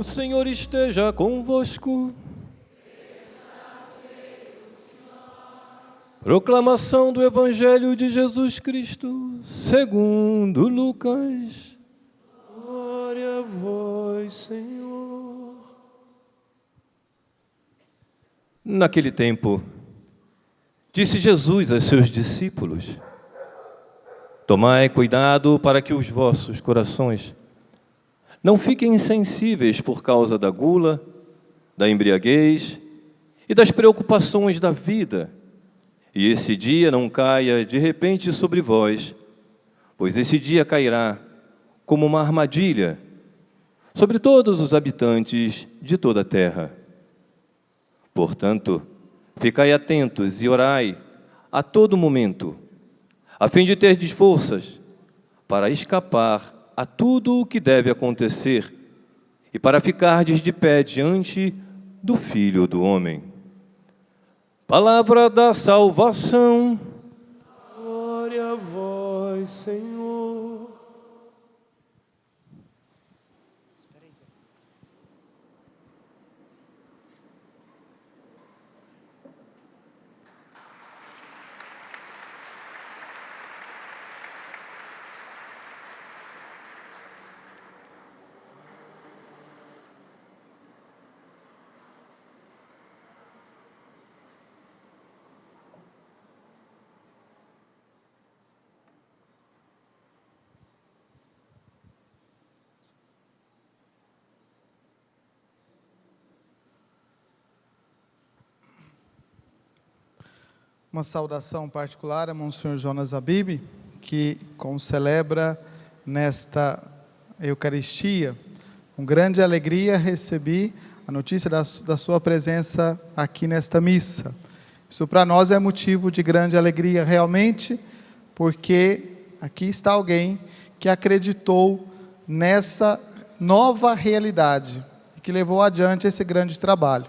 O Senhor esteja convosco. Proclamação do Evangelho de Jesus Cristo, segundo Lucas. Glória a vós, Senhor. Naquele tempo, disse Jesus a seus discípulos: Tomai cuidado para que os vossos corações não fiquem insensíveis por causa da gula, da embriaguez e das preocupações da vida, e esse dia não caia de repente sobre vós, pois esse dia cairá como uma armadilha sobre todos os habitantes de toda a terra. Portanto, ficai atentos e orai a todo momento, a fim de terdes forças para escapar a tudo o que deve acontecer e para ficardes de pé diante do Filho do Homem. Palavra da salvação. Glória a vós, Senhor. Uma saudação particular a Monsenhor Jonas Abib, que celebra nesta Eucaristia. Com grande alegria recebi a notícia da sua presença aqui nesta missa. Isso para nós é motivo de grande alegria realmente, porque aqui está alguém que acreditou nessa nova realidade e que levou adiante esse grande trabalho.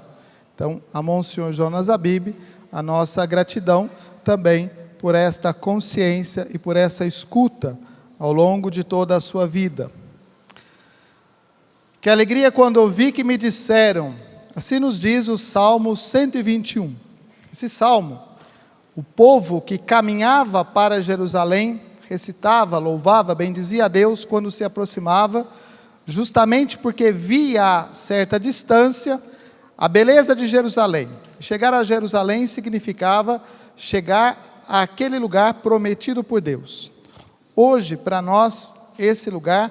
Então, a Monsenhor Jonas Abib, a nossa gratidão também por esta consciência e por essa escuta ao longo de toda a sua vida. Que alegria quando ouvi que me disseram, assim nos diz o Salmo 121. Esse salmo, o povo que caminhava para Jerusalém, recitava, louvava, bendizia a Deus quando se aproximava, justamente porque via a certa distância a beleza de Jerusalém. Chegar a Jerusalém significava chegar àquele lugar prometido por Deus. Hoje, para nós, esse lugar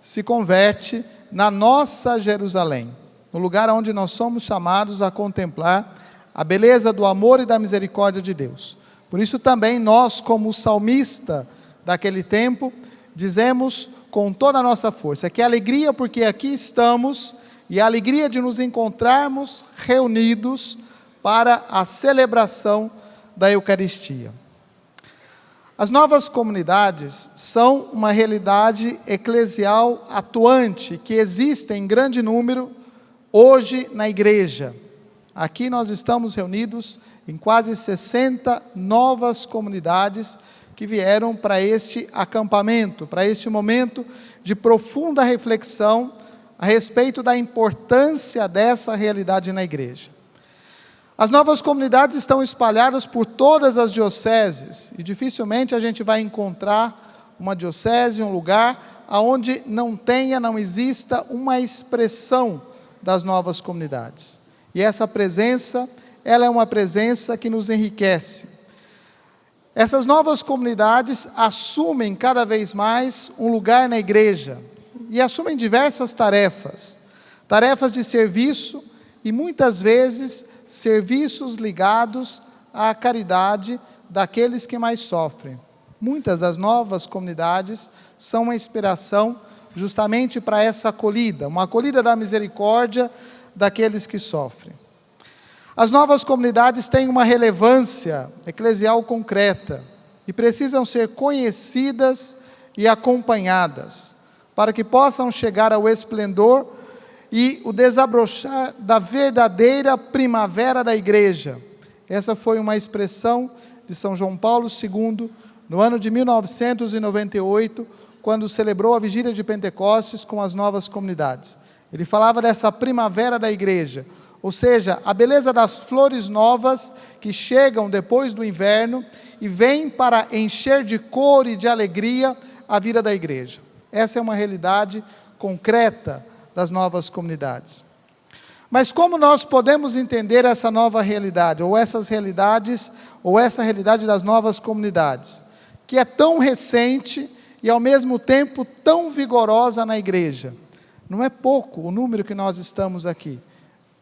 se converte na nossa Jerusalém, no lugar onde nós somos chamados a contemplar a beleza do amor e da misericórdia de Deus. Por isso também nós, como o salmista daquele tempo, dizemos com toda a nossa força, que alegria porque aqui estamos e a alegria de nos encontrarmos reunidos para a celebração da Eucaristia. As novas comunidades são uma realidade eclesial atuante, que existe em grande número hoje na igreja. Aqui nós estamos reunidos em quase 60 novas comunidades que vieram para este acampamento, para este momento de profunda reflexão a respeito da importância dessa realidade na igreja. As novas comunidades estão espalhadas por todas as dioceses, e dificilmente a gente vai encontrar uma diocese, um lugar, onde não exista uma expressão das novas comunidades. E essa presença, ela é uma presença que nos enriquece. Essas novas comunidades assumem cada vez mais um lugar na igreja, e assumem diversas tarefas de serviço, e muitas vezes serviços ligados à caridade daqueles que mais sofrem. Muitas das novas comunidades são uma inspiração justamente para essa acolhida, uma acolhida da misericórdia daqueles que sofrem. As novas comunidades têm uma relevância eclesial concreta e precisam ser conhecidas e acompanhadas, para que possam chegar ao esplendor e o desabrochar da verdadeira primavera da igreja. Essa foi uma expressão de São João Paulo II, no ano de 1998, quando celebrou a vigília de Pentecostes com as novas comunidades. Ele falava dessa primavera da igreja, ou seja, a beleza das flores novas que chegam depois do inverno e vêm para encher de cor e de alegria a vida da igreja. Essa é uma realidade concreta das novas comunidades. Mas como nós podemos entender essa nova realidade, ou essas realidades, ou essa realidade das novas comunidades, que é tão recente e ao mesmo tempo tão vigorosa na igreja? Não é pouco o número que nós estamos aqui.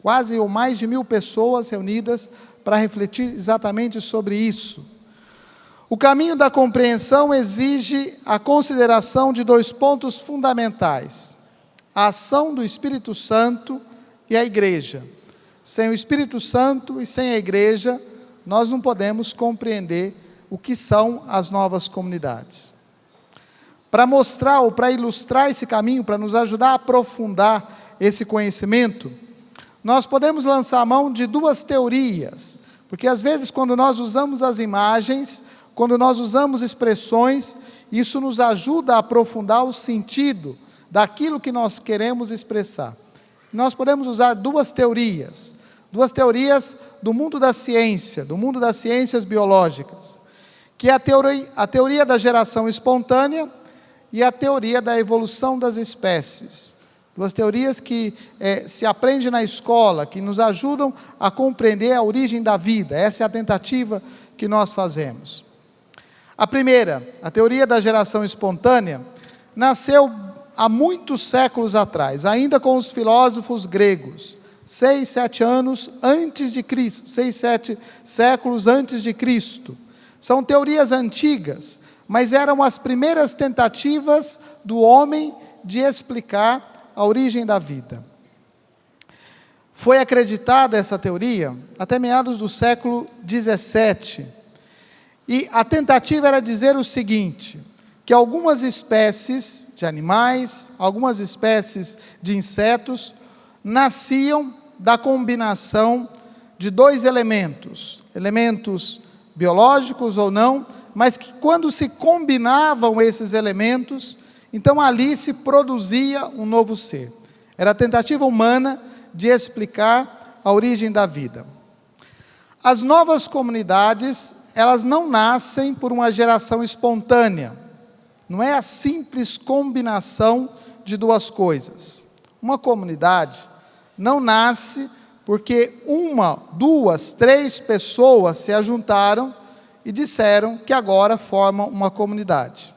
Quase ou mais de 1000 pessoas reunidas para refletir exatamente sobre isso. O caminho da compreensão exige a consideração de 2 pontos fundamentais: a ação do Espírito Santo e a igreja. Sem o Espírito Santo e sem a igreja, nós não podemos compreender o que são as novas comunidades. Para mostrar ou para ilustrar esse caminho, para nos ajudar a aprofundar esse conhecimento, nós podemos lançar a mão de 2 teorias, porque às vezes quando nós usamos as imagens, quando nós usamos expressões, isso nos ajuda a aprofundar o sentido daquilo que nós queremos expressar. Nós podemos usar 2 teorias do mundo da ciência, do mundo das ciências biológicas, que é a teoria da geração espontânea e a teoria da evolução das espécies. 2 teorias que se aprende na escola, que nos ajudam a compreender a origem da vida. Essa é a tentativa que nós fazemos. A primeira, a teoria da geração espontânea, nasceu há muitos séculos atrás, ainda com os filósofos gregos, 6, 7 anos antes de Cristo, 6, 7 séculos antes de Cristo. São teorias antigas, mas eram as primeiras tentativas do homem de explicar a origem da vida. Foi acreditada essa teoria até meados do século 17. E a tentativa era dizer o seguinte: que algumas espécies de animais, algumas espécies de insetos, nasciam da combinação de 2 elementos biológicos ou não, mas que quando se combinavam esses elementos, então ali se produzia um novo ser. Era a tentativa humana de explicar a origem da vida. As novas comunidades, elas não nascem por uma geração espontânea. Não é a simples combinação de 2 coisas. Uma comunidade não nasce porque 1, 2, 3 pessoas se ajuntaram e disseram que agora formam uma comunidade.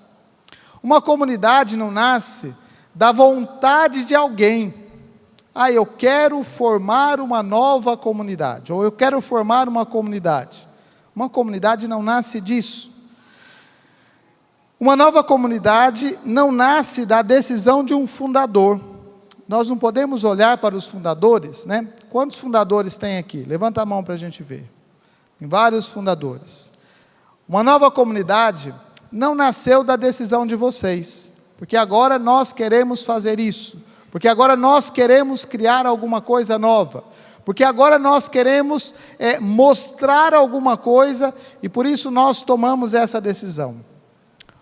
Uma comunidade não nasce da vontade de alguém. Eu quero formar uma nova comunidade, ou eu quero formar uma comunidade. Uma comunidade não nasce disso. Uma nova comunidade não nasce da decisão de um fundador. Nós não podemos olhar para os fundadores, né? Quantos fundadores tem aqui? Levanta a mão para a gente ver. Tem vários fundadores. Uma nova comunidade não nasceu da decisão de vocês, porque agora nós queremos fazer isso, porque agora nós queremos criar alguma coisa nova, porque agora nós queremos mostrar alguma coisa, e por isso nós tomamos essa decisão.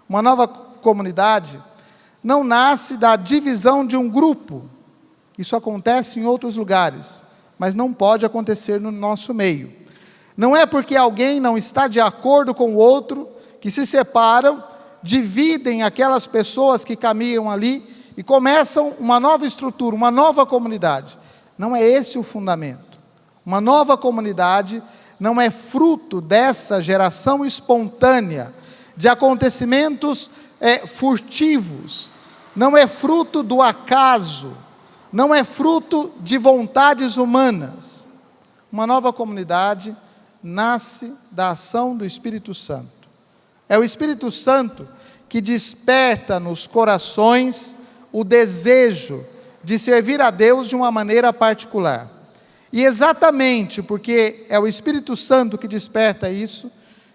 Uma nova comunidade não nasce da divisão de um grupo. Isso acontece em outros lugares, mas não pode acontecer no nosso meio. Não é porque alguém não está de acordo com o outro, que se separam, dividem aquelas pessoas que caminham ali e começam uma nova estrutura, uma nova comunidade. Não é esse o fundamento. Uma nova comunidade não é fruto dessa geração espontânea, de acontecimentos furtivos, não é fruto do acaso, não é fruto de vontades humanas. Uma nova comunidade nasce da ação do Espírito Santo. É o Espírito Santo que desperta nos corações o desejo de servir a Deus de uma maneira particular. E exatamente porque é o Espírito Santo que desperta isso,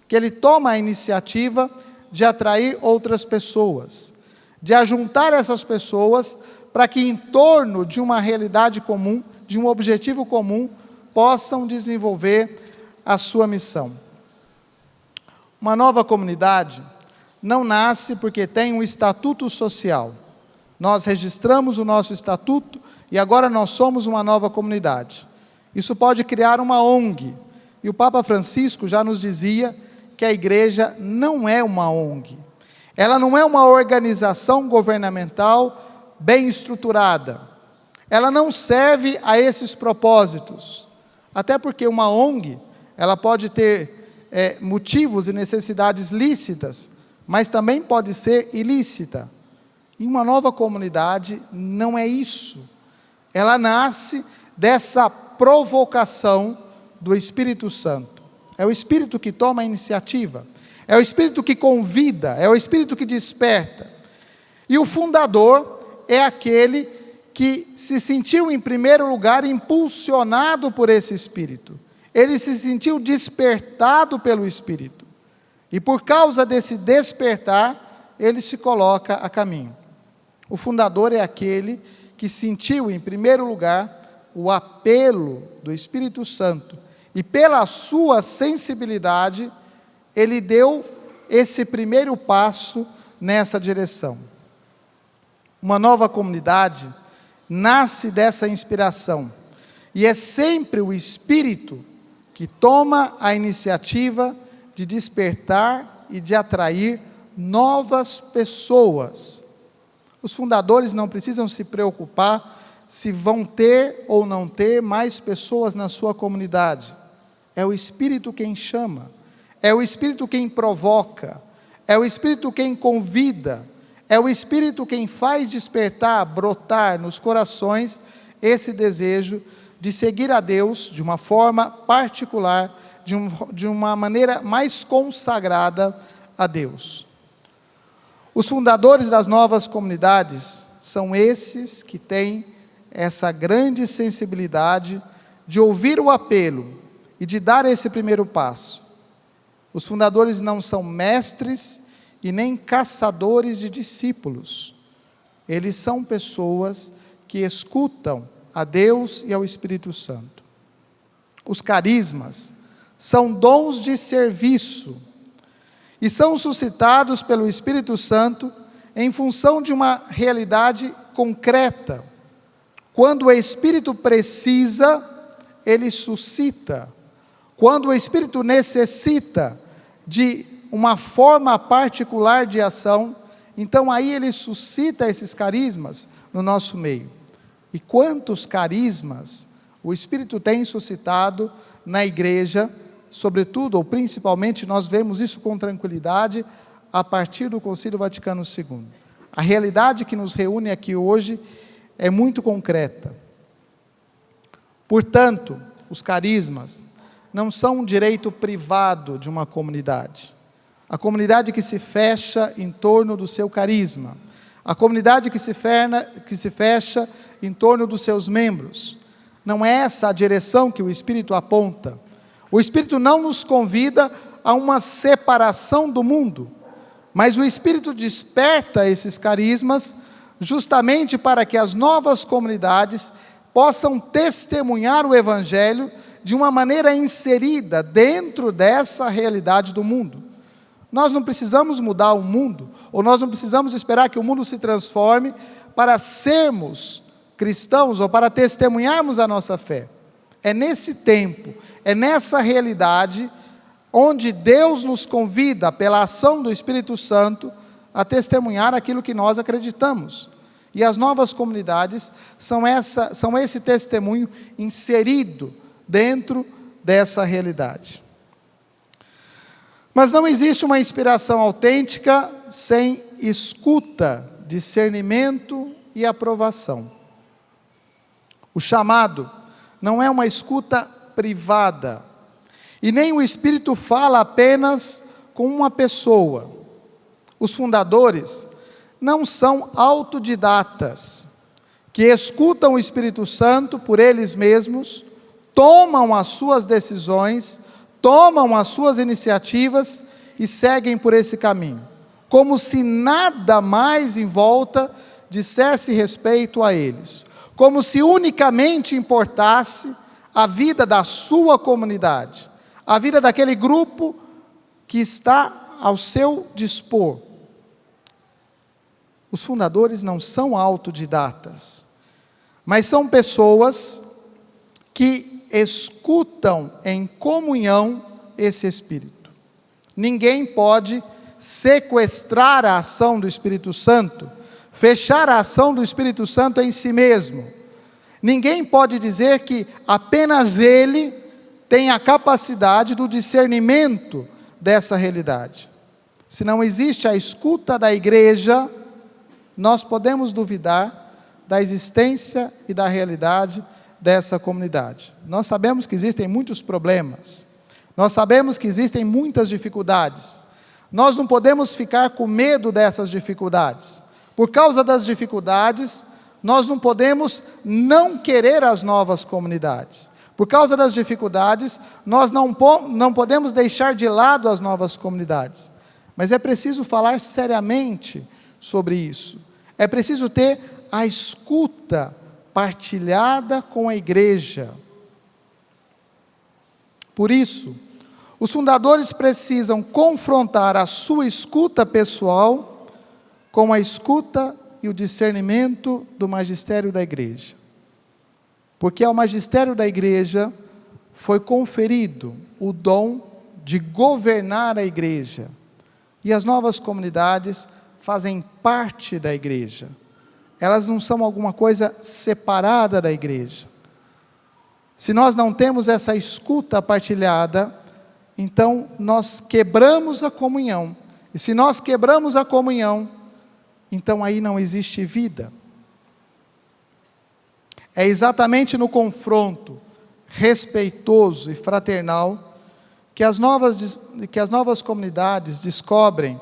que ele toma a iniciativa de atrair outras pessoas, de ajuntar essas pessoas para que em torno de uma realidade comum, de um objetivo comum, possam desenvolver a sua missão. Uma nova comunidade não nasce porque tem um estatuto social. Nós registramos o nosso estatuto e agora nós somos uma nova comunidade. Isso pode criar uma ONG. E o Papa Francisco já nos dizia que a igreja não é uma ONG. Ela não é uma organização governamental bem estruturada. Ela não serve a esses propósitos. Até porque uma ONG, ela pode ter motivos e necessidades lícitas, mas também pode ser ilícita. E uma nova comunidade não é isso. Ela nasce dessa provocação do Espírito Santo. É o Espírito que toma a iniciativa, é o Espírito que convida, é o Espírito que desperta. E o fundador é aquele que se sentiu em primeiro lugar impulsionado por esse Espírito. Ele se sentiu despertado pelo Espírito. E por causa desse despertar, ele se coloca a caminho. O fundador é aquele que sentiu em primeiro lugar o apelo do Espírito Santo. E pela sua sensibilidade, ele deu esse primeiro passo nessa direção. Uma nova comunidade nasce dessa inspiração. E é sempre o Espírito que toma a iniciativa de despertar e de atrair novas pessoas. Os fundadores não precisam se preocupar se vão ter ou não ter mais pessoas na sua comunidade. É o Espírito quem chama, é o Espírito quem provoca, é o Espírito quem convida, é o Espírito quem faz despertar, brotar nos corações esse desejo de seguir a Deus de uma forma particular, de uma maneira mais consagrada a Deus. Os fundadores das novas comunidades são esses que têm essa grande sensibilidade de ouvir o apelo e de dar esse primeiro passo. Os fundadores não são mestres e nem caçadores de discípulos. Eles são pessoas que escutam a Deus e ao Espírito Santo. Os carismas são dons de serviço e são suscitados pelo Espírito Santo em função de uma realidade concreta. Quando o Espírito precisa, ele suscita. Quando o Espírito necessita de uma forma particular de ação, então aí ele suscita esses carismas no nosso meio. E quantos carismas o Espírito tem suscitado na igreja, sobretudo ou principalmente, nós vemos isso com tranquilidade a partir do Concílio Vaticano II. A realidade que nos reúne aqui hoje é muito concreta. Portanto, os carismas não são um direito privado de uma comunidade. A comunidade que se fecha em torno do seu carisma, a comunidade que se fecha em torno dos seus membros. Não é essa a direção que o Espírito aponta. O Espírito não nos convida a uma separação do mundo, mas o Espírito desperta esses carismas justamente para que as novas comunidades possam testemunhar o Evangelho de uma maneira inserida dentro dessa realidade do mundo. Nós não precisamos mudar o mundo, ou nós não precisamos esperar que o mundo se transforme para sermos cristãos ou para testemunharmos a nossa fé. É nesse tempo, é nessa realidade, onde Deus nos convida, pela ação do Espírito Santo, a testemunhar aquilo que nós acreditamos. E as novas comunidades são esse testemunho inserido dentro dessa realidade. Mas não existe uma inspiração autêntica sem escuta, discernimento e aprovação. O chamado não é uma escuta privada, e nem o Espírito fala apenas com uma pessoa. Os fundadores não são autodidatas, que escutam o Espírito Santo por eles mesmos, tomam as suas decisões, tomam as suas iniciativas e seguem por esse caminho, como se nada mais em volta dissesse respeito a eles, como se unicamente importasse a vida da sua comunidade, a vida daquele grupo que está ao seu dispor. Os fundadores não são autodidatas. mas são pessoas que escutam em comunhão esse Espírito. Ninguém pode sequestrar a ação do Espírito Santo, fechar a ação do Espírito Santo em si mesmo. Ninguém pode dizer que apenas ele tem a capacidade do discernimento dessa realidade. Se não existe a escuta da igreja, nós podemos duvidar da existência e da realidade dessa comunidade. Nós sabemos que existem muitos problemas, nós sabemos que existem muitas dificuldades. Nós não podemos ficar com medo dessas dificuldades. Por causa das dificuldades, nós não podemos não querer as novas comunidades. Por causa das dificuldades, nós não podemos deixar de lado as novas comunidades. Mas é preciso falar seriamente sobre isso. É preciso ter a escuta partilhada com a igreja. Por isso, os fundadores precisam confrontar a sua escuta pessoal com a escuta e o discernimento do magistério da igreja. Porque ao magistério da igreja foi conferido o dom de governar a igreja. E as novas comunidades fazem parte da igreja. Elas não são alguma coisa separada da igreja. Se nós não temos essa escuta partilhada, então nós quebramos a comunhão. E se nós quebramos a comunhão, então aí não existe vida. É exatamente no confronto respeitoso e fraternal que as novas comunidades descobrem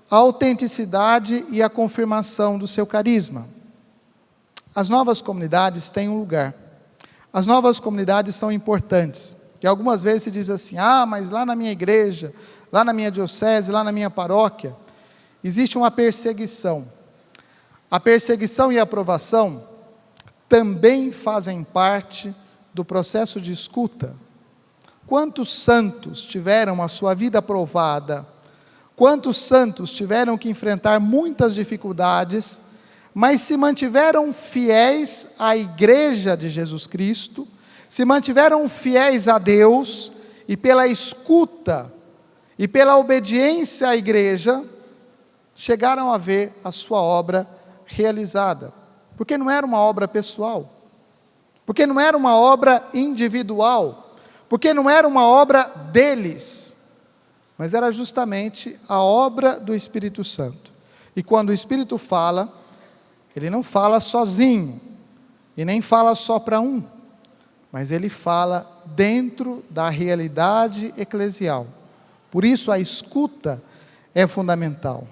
a autenticidade e a confirmação do seu carisma. As novas comunidades têm um lugar. As novas comunidades são importantes. E algumas vezes se diz assim, mas lá na minha igreja, lá na minha diocese, lá na minha paróquia, existe uma perseguição. A perseguição e a aprovação também fazem parte do processo de escuta. Quantos santos tiveram a sua vida aprovada? Quantos santos tiveram que enfrentar muitas dificuldades, mas se mantiveram fiéis à igreja de Jesus Cristo, se mantiveram fiéis a Deus, e pela escuta e pela obediência à igreja, chegaram a ver a sua obra realizada. Porque não era uma obra pessoal, porque não era uma obra individual, porque não era uma obra deles, mas era justamente a obra do Espírito Santo. E quando o Espírito fala, ele não fala sozinho, e nem fala só para um, mas ele fala dentro da realidade eclesial. Por isso a escuta é fundamental.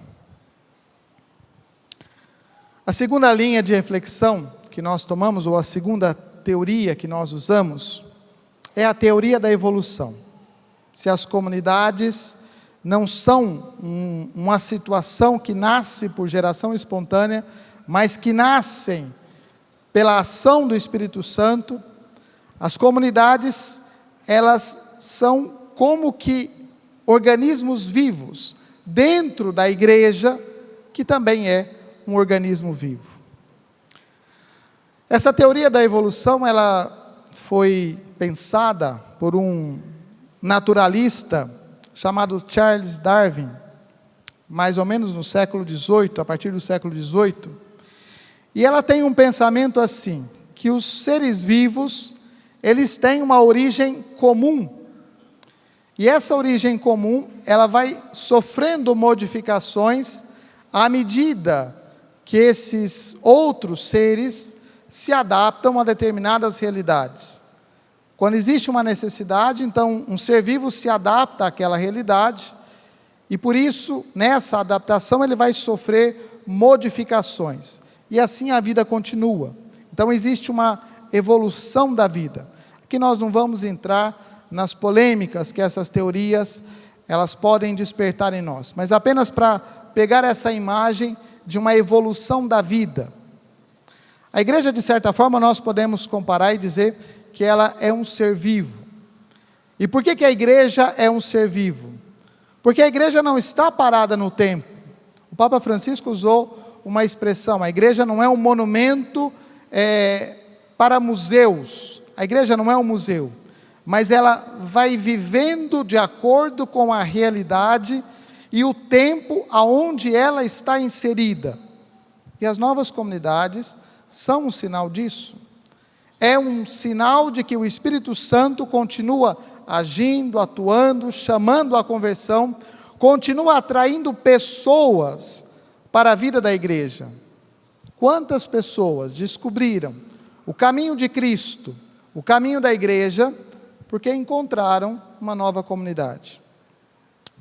A segunda linha de reflexão que nós tomamos, ou a segunda teoria que nós usamos, é a teoria da evolução. Se as comunidades não são uma situação que nasce por geração espontânea, mas que nascem pela ação do Espírito Santo, as comunidades, elas são como que organismos vivos dentro da igreja, que também é um organismo vivo. Essa teoria da evolução, ela foi pensada por um naturalista chamado Charles Darwin, mais ou menos no século XVIII, a partir do século XVIII, e ela tem um pensamento assim, que os seres vivos, eles têm uma origem comum, e essa origem comum, ela vai sofrendo modificações à medida que esses outros seres se adaptam a determinadas realidades. Quando existe uma necessidade, então um ser vivo se adapta àquela realidade, e por isso, nessa adaptação, ele vai sofrer modificações, e assim a vida continua. Então existe uma evolução da vida. Aqui nós não vamos entrar nas polêmicas que essas teorias, elas podem despertar em nós, mas apenas para pegar essa imagem de uma evolução da vida. A igreja, de certa forma, nós podemos comparar e dizer que ela é um ser vivo. E por que a igreja é um ser vivo? Porque a igreja não está parada no tempo. O Papa Francisco usou uma expressão, a igreja não é um monumento para museus. A igreja não é um museu, mas ela vai vivendo de acordo com a realidade e o tempo aonde ela está inserida. E as novas comunidades são um sinal disso. É um sinal de que o Espírito Santo continua agindo, atuando, chamando a conversão, continua atraindo pessoas para a vida da igreja. Quantas pessoas descobriram o caminho de Cristo, o caminho da igreja, porque encontraram uma nova comunidade?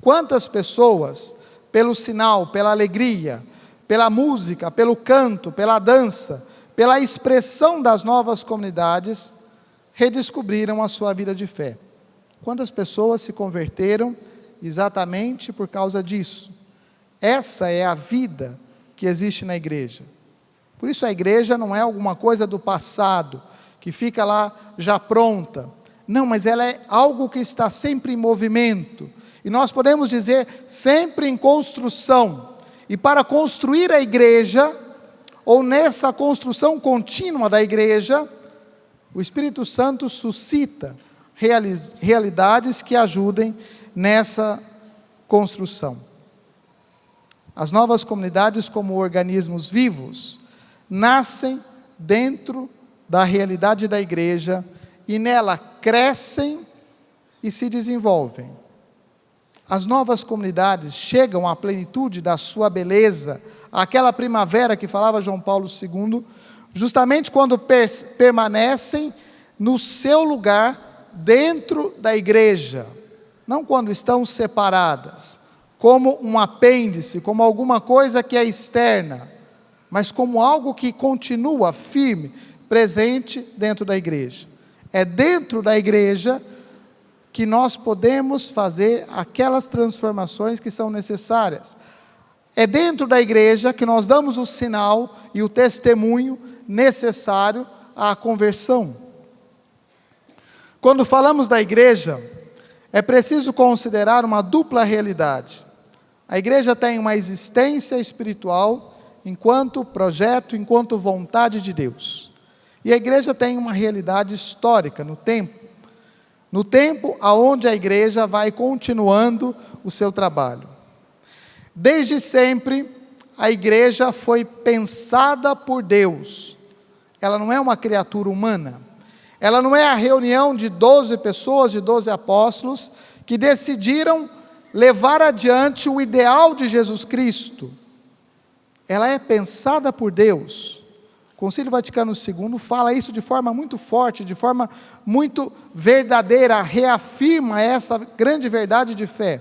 Quantas pessoas, pelo sinal, pela alegria, pela música, pelo canto, pela dança, pela expressão das novas comunidades, redescobriram a sua vida de fé? Quantas pessoas se converteram exatamente por causa disso? Essa é a vida que existe na igreja. Por isso a igreja não é alguma coisa do passado, que fica lá já pronta. Não, mas ela é algo que está sempre em movimento. E nós podemos dizer, sempre em construção. E para construir a igreja, ou nessa construção contínua da igreja, o Espírito Santo suscita realidades que ajudem nessa construção. As novas comunidades, como organismos vivos, nascem dentro da realidade da igreja e nela crescem e se desenvolvem. As novas comunidades chegam à plenitude da sua beleza, aquela primavera que falava João Paulo II, justamente quando permanecem no seu lugar dentro da igreja, não quando estão separadas, como um apêndice, como alguma coisa que é externa, mas como algo que continua firme, presente dentro da igreja. É dentro da igreja que nós podemos fazer aquelas transformações que são necessárias. É dentro da igreja que nós damos o sinal e o testemunho necessário à conversão. Quando falamos da igreja, é preciso considerar uma dupla realidade. A igreja tem uma existência espiritual enquanto projeto, enquanto vontade de Deus. E a igreja tem uma realidade histórica no tempo. No tempo aonde a igreja vai continuando o seu trabalho. Desde sempre, a igreja foi pensada por Deus. Ela não é uma criatura humana. Ela não é a reunião de 12 pessoas, de 12 apóstolos, que decidiram levar adiante o ideal de Jesus Cristo. Ela é pensada por Deus. O Concílio Vaticano II fala isso de forma muito forte, de forma muito verdadeira, reafirma essa grande verdade de fé.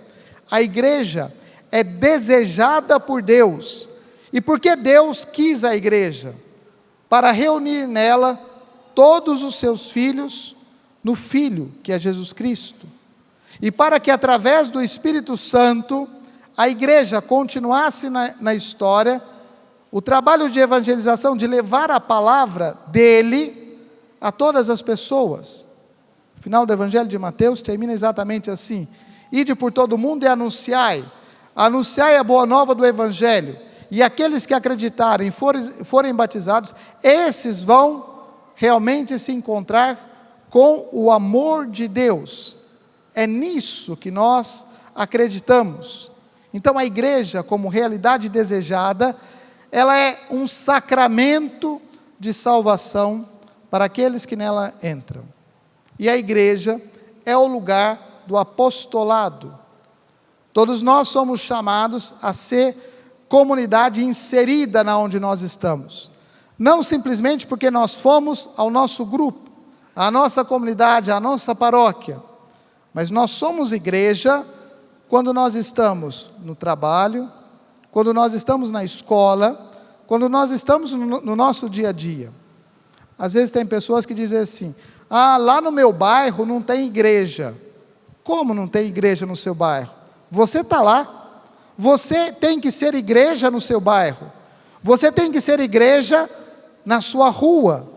A igreja é desejada por Deus. E por que Deus quis a igreja? Para reunir nela todos os seus filhos no Filho, que é Jesus Cristo. E para que através do Espírito Santo, a igreja continuasse na história, o trabalho de evangelização, de levar a palavra dele a todas as pessoas. O final do Evangelho de Mateus termina exatamente assim: ide por todo o mundo e anunciai a boa nova do Evangelho, e aqueles que acreditarem, forem batizados, esses vão realmente se encontrar com o amor de Deus. É nisso que nós acreditamos. Então a igreja, como realidade desejada, ela é um sacramento de salvação para aqueles que nela entram. E a igreja é o lugar do apostolado. Todos nós somos chamados a ser comunidade inserida na onde nós estamos. Não simplesmente porque nós fomos ao nosso grupo, à nossa comunidade, à nossa paróquia, mas nós somos igreja quando nós estamos no trabalho, quando nós estamos na escola, quando nós estamos no nosso dia a dia. Às vezes tem pessoas que dizem assim: lá no meu bairro não tem igreja. Como não tem igreja no seu bairro? Você está lá. Você tem que ser igreja no seu bairro. Você tem que ser igreja na sua rua.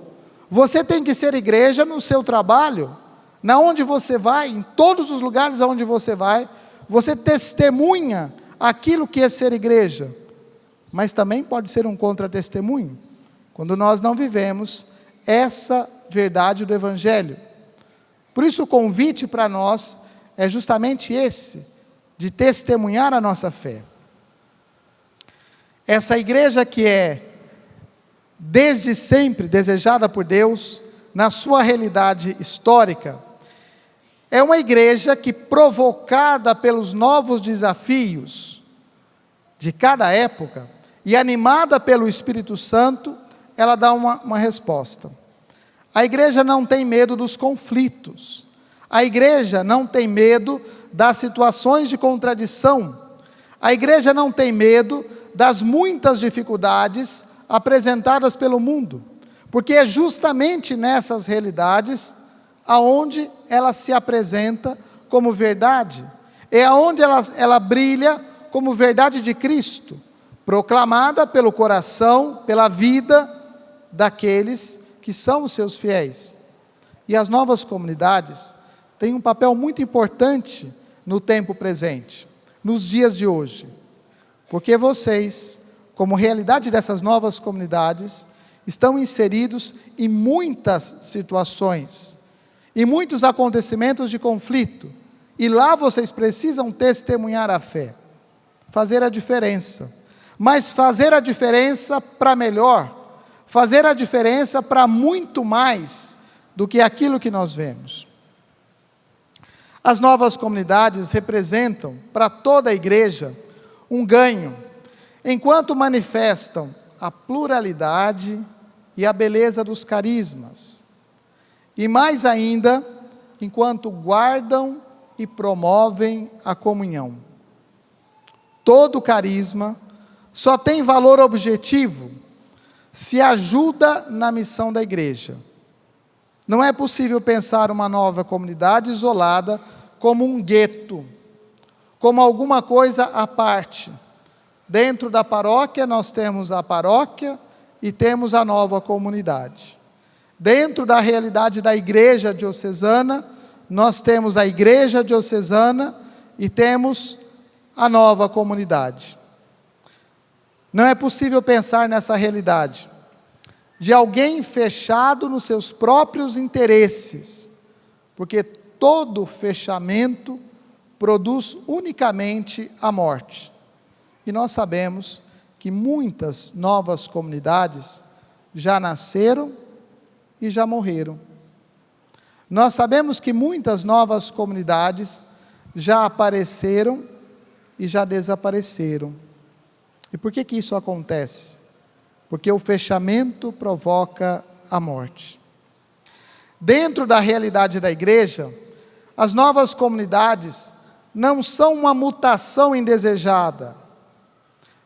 Você tem que ser igreja no seu trabalho. Na onde você vai, em todos os lugares aonde você vai, você testemunha aquilo que é ser igreja. Mas também pode ser um contra-testemunho, quando nós não vivemos essa verdade do Evangelho. Por isso o convite para nós é justamente esse, de testemunhar a nossa fé. Essa igreja que é desde sempre desejada por Deus, na sua realidade histórica, é uma igreja que, provocada pelos novos desafios de cada época, e animada pelo Espírito Santo, ela dá uma resposta. A igreja não tem medo dos conflitos, a igreja não tem medo das situações de contradição, a igreja não tem medo das muitas dificuldades apresentadas pelo mundo, porque é justamente nessas realidades aonde ela se apresenta como verdade, é aonde ela brilha como verdade de Cristo, proclamada pelo coração, pela vida daqueles que são os seus fiéis. E as novas comunidades têm um papel muito importante no tempo presente, nos dias de hoje, porque vocês, como realidade dessas novas comunidades, estão inseridos em muitas situações, em muitos acontecimentos de conflito, e lá vocês precisam testemunhar a fé, fazer a diferença, mas fazer a diferença para melhor, fazer a diferença para muito mais do que aquilo que nós vemos. As novas comunidades representam para toda a igreja um ganho, enquanto manifestam a pluralidade e a beleza dos carismas, e mais ainda, enquanto guardam e promovem a comunhão. Todo carisma só tem valor objetivo se ajuda na missão da igreja. Não é possível pensar uma nova comunidade isolada como um gueto, como alguma coisa à parte. Dentro da paróquia nós temos a paróquia e temos a nova comunidade. Dentro da realidade da igreja diocesana, nós temos a igreja diocesana e temos a nova comunidade. Não é possível pensar nessa realidade de alguém fechado nos seus próprios interesses, porque todo fechamento produz unicamente a morte. E nós sabemos que muitas novas comunidades já nasceram e já morreram. Nós sabemos que muitas novas comunidades já apareceram e já desapareceram. E por que isso acontece? Porque o fechamento provoca a morte. Dentro da realidade da igreja, as novas comunidades não são uma mutação indesejada.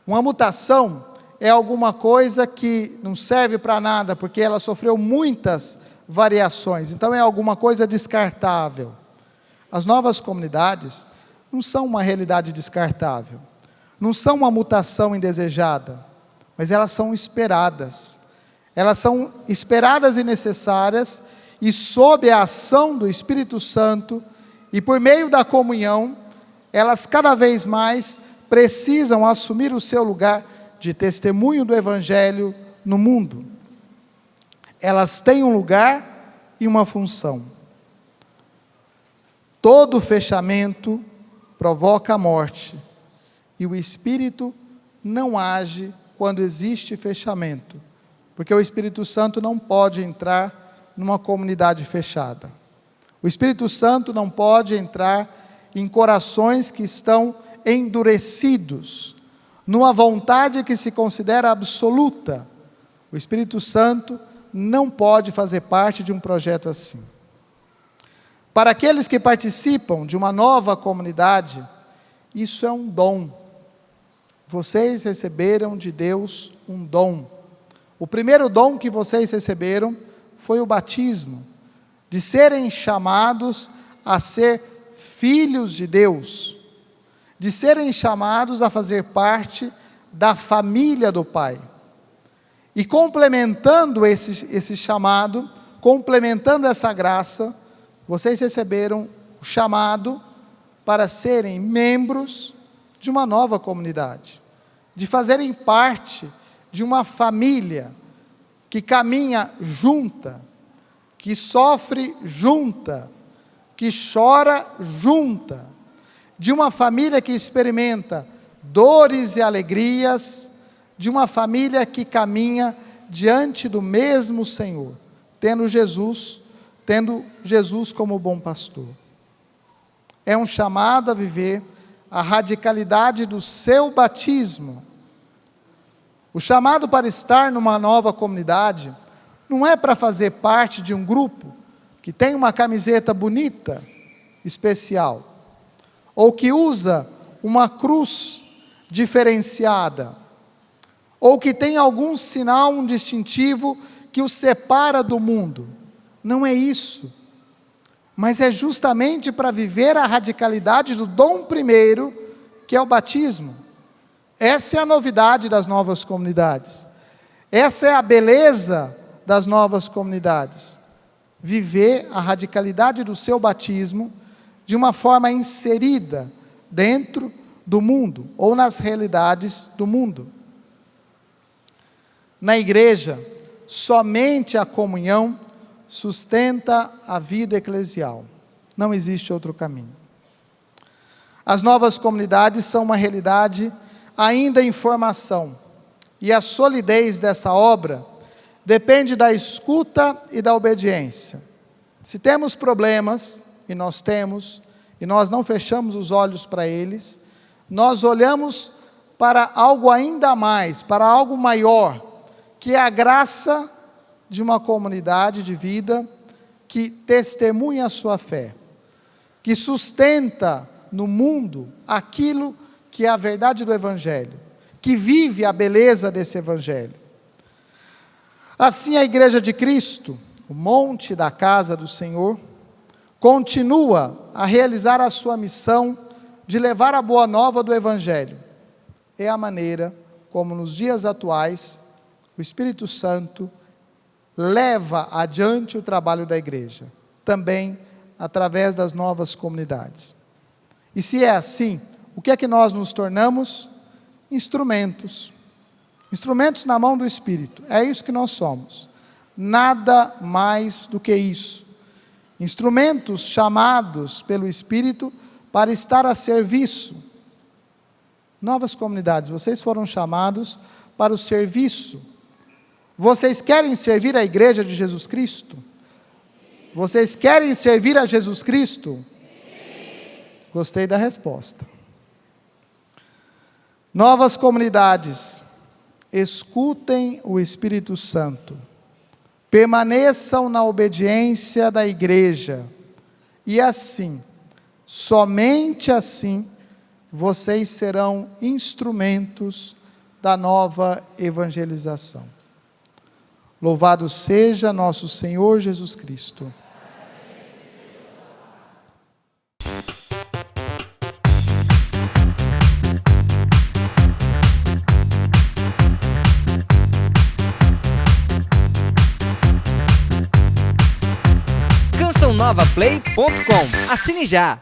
Uma mutação é alguma coisa que não serve para nada, porque ela sofreu muitas variações, então é alguma coisa descartável. As novas comunidades não são uma realidade descartável, não são uma mutação indesejada, mas elas são esperadas. Elas são esperadas e necessárias, e sob a ação do Espírito Santo, e por meio da comunhão, elas cada vez mais precisam assumir o seu lugar de testemunho do Evangelho no mundo. Elas têm um lugar e uma função. Todo fechamento provoca a morte, e o Espírito não age quando existe fechamento, porque o Espírito Santo não pode entrar numa comunidade fechada. O Espírito Santo não pode entrar em corações que estão endurecidos, numa vontade que se considera absoluta. O Espírito Santo não pode fazer parte de um projeto assim. Para aqueles que participam de uma nova comunidade, isso é um dom. Vocês receberam de Deus um dom. O primeiro dom que vocês receberam foi o batismo, de serem chamados a ser filhos de Deus, de serem chamados a fazer parte da família do Pai. E complementando esse chamado, complementando essa graça, vocês receberam o chamado para serem membros de uma nova comunidade, de fazerem parte de uma família que caminha junta, que sofre junta, que chora junta, de uma família que experimenta dores e alegrias, de uma família que caminha diante do mesmo Senhor, tendo Jesus como bom pastor. É um chamado a viver a radicalidade do seu batismo. O chamado para estar numa nova comunidade não é para fazer parte de um grupo que tem uma camiseta bonita, especial, ou que usa uma cruz diferenciada, ou que tem algum sinal, um distintivo que o separa do mundo. Não é isso. Mas é justamente para viver a radicalidade do dom primeiro, que é o batismo. Essa é a novidade das novas comunidades. Essa é a beleza das novas comunidades. Viver a radicalidade do seu batismo de uma forma inserida dentro do mundo, ou nas realidades do mundo. Na igreja, somente a comunhão sustenta a vida eclesial. Não existe outro caminho. As novas comunidades são uma realidade ainda em formação, e a solidez dessa obra depende da escuta e da obediência. Se temos problemas, e nós temos, e nós não fechamos os olhos para eles, nós olhamos para algo ainda mais, para algo maior, que é a graça de uma comunidade de vida que testemunha a sua fé, que sustenta no mundo aquilo que é a verdade do Evangelho, que vive a beleza desse Evangelho. Assim, a Igreja de Cristo, o monte da casa do Senhor, continua a realizar a sua missão de levar a boa nova do Evangelho. É a maneira como nos dias atuais o Espírito Santo leva adiante o trabalho da igreja, também através das novas comunidades. E se é assim, o que é que nós nos tornamos? Instrumentos na mão do Espírito. É isso que nós somos, nada mais do que isso. Instrumentos chamados pelo Espírito para estar a serviço. Novas comunidades, vocês foram chamados para o serviço. Vocês querem servir a igreja de Jesus Cristo? Vocês querem servir a Jesus Cristo? Sim. Gostei da resposta. Novas comunidades, escutem o Espírito Santo, permaneçam na obediência da igreja, e assim, somente assim, vocês serão instrumentos da nova evangelização. Louvado seja nosso Senhor Jesus Cristo. cançãonovaplay.com. Assine já!